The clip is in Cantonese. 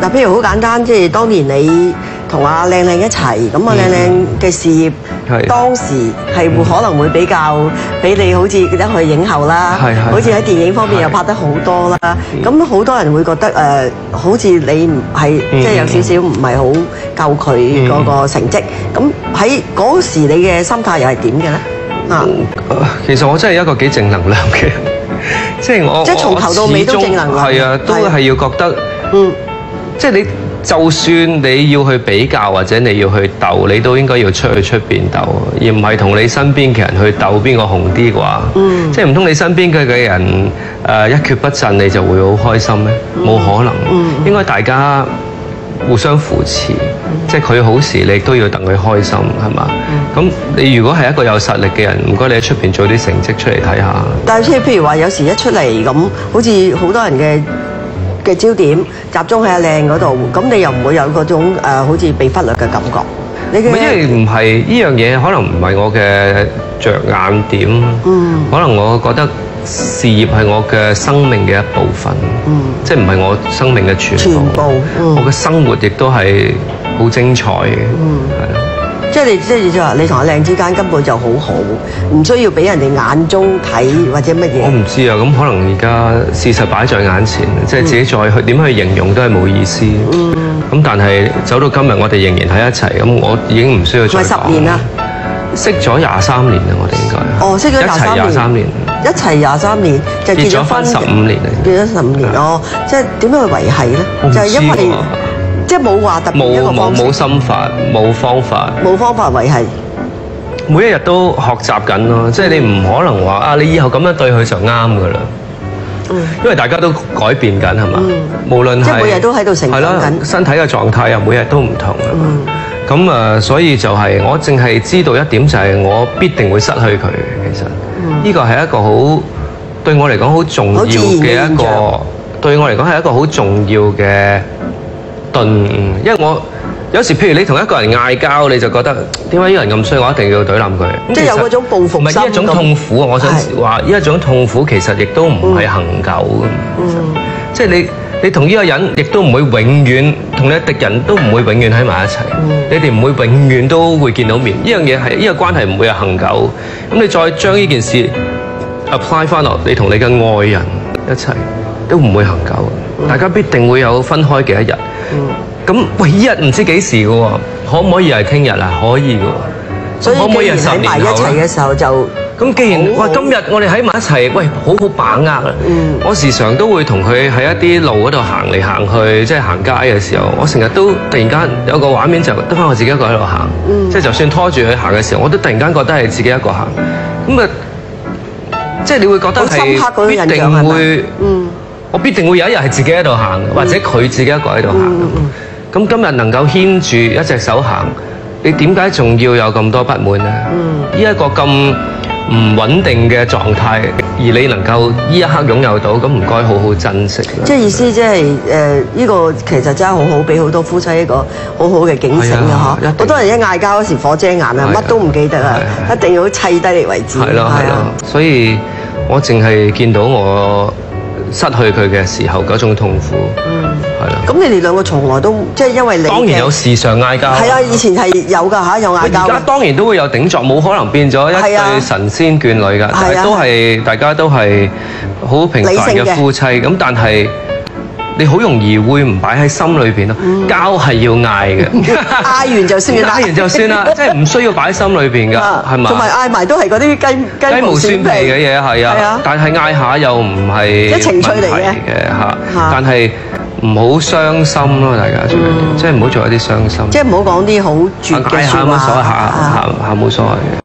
嗱，譬如好簡單，即係當年你同阿靚靚一齊，咁阿靚靚嘅事業當時係會可能會比較俾你好似記得去影后啦，好似喺電影方面又拍得好多啦。咁好多人會覺得好似你唔係即係有少少唔係好夠佢嗰個成績。咁喺嗰時你嘅心態又係點嘅咧？其實我真係一個幾正能量嘅，即係我從頭到尾都正能量。係啊，都係要覺得即係你就算你要去比較或者你要去鬥，你都應該要出邊鬥，而唔係同你身邊嘅人去鬥邊個紅啲啩。即係唔通你身邊嘅人一蹶不振，你就會好開心咩？冇可能。應該大家互相扶持，即係佢好時你都要等佢開心，係嘛？咁你如果係一個有實力嘅人，唔該你喺出邊做啲成績出嚟睇下。但係譬如話有時一出嚟咁，好似好多人嘅焦點集中喺阿靚嗰度，咁你又唔會有嗰種好似被忽略嘅感覺。因為唔係呢樣嘢，可能唔係我嘅着眼點。可能我覺得事業係我嘅生命嘅一部分。即係唔係我生命嘅全部。我嘅生活亦都係好精彩嘅。係啦。即係話你同阿靚之間根本就好好，唔需要俾人哋眼中睇或者乜嘢。我唔知啊，咁可能而家事實擺在眼前，即係自己再去點去形容都係冇意思。咁但係走到今日，我哋仍然喺一齊，咁我已經唔需要再講。係10年啦，識咗23年啦，我哋應該。識咗23年。一齊23年，就結咗婚15年嚟。結咗15年即係點樣去維繫咧？就係因為。即係冇話特別一個方式，冇心法，冇方法，冇方法維繫。每一日都學習緊咯，即係你唔可能話你以後咁樣對佢就啱㗎啦。因為大家都改變緊係嘛，無論係即係每日都喺度成長緊，身體嘅狀態又每日都唔同係嘛。咁所以就係我淨係知道一點，就係我必定會失去佢。其實呢個係一個好對我嚟講好重要嘅一個，對我嚟講係一個好重要嘅。因為我有時譬如你同一個人嗌交，你就覺得點解呢個人咁衰，我一定要懟冧佢。即係有嗰種報復心。唔係呢一種痛苦啊！我想話呢一種痛苦其實亦都唔係恆久嘅。即係你同呢個人亦都唔會永遠同你敵人都唔會永遠喺埋一齊。你哋唔會永遠都會見到面。呢樣嘢係呢個關係唔會係恆久。咁你再將呢件事 apply 翻落你同你嘅愛人一齊，都唔會恆久。大家必定會有分開嘅一日。咁呢日唔知幾時嘅喎，可唔可以係聽日啊？可以嘅喎，所以可唔可以係10年後喺埋一齊嘅時候就咁？既然今日我哋喺埋一齊，好好把握啊！我時常都會同佢喺一啲路嗰度行嚟行去，即係行街嘅時候，我成日都突然間有個畫面就得返我自己一個喺度行，即係就算拖住佢行嘅時候，我都突然間覺得係自己一個行。咁即係你會覺得係必定會，我必定會有一日係自己喺度行，或者佢自己一個喺度行。咁今日能夠牽住一隻手行，你點解仲要有咁多不滿呢？呢一個咁唔穩定嘅狀態，而你能夠呢一刻擁有到，咁唔該好好珍惜。即係意思即係呢個其實真係好好，俾好多夫妻一個好好嘅警醒嘅嗬。好多人一嗌交嗰時火遮眼啊，乜都唔記得啊，一定要砌低你為止。係咯。所以我淨係見到我失去佢嘅時候嗰種痛苦，係啦。咁你哋兩個從來都即係因為你當然有時常嗌交，係啊，以前係有㗎嚇，有嗌交。而家當然都會有頂撞，冇可能變咗一對神仙眷侶㗎，但係都係大家都係好平凡嘅夫妻。咁但係你好容易會唔擺喺心裏邊咯，交係要嗌嘅，嗌完就算啦，嗌完就算啦，即係唔需要擺喺心裏邊㗎，係嘛？同埋嗌埋都係嗰啲雞毛蒜皮嘅嘢，係啊，但係嗌下又唔係情趣嚟嘅嚇，但係唔好傷心咯，大家最緊要，即係唔好做一啲傷心，即係唔好講啲好絕嘅説話，嗌下冇所謂，喊冇所謂嘅。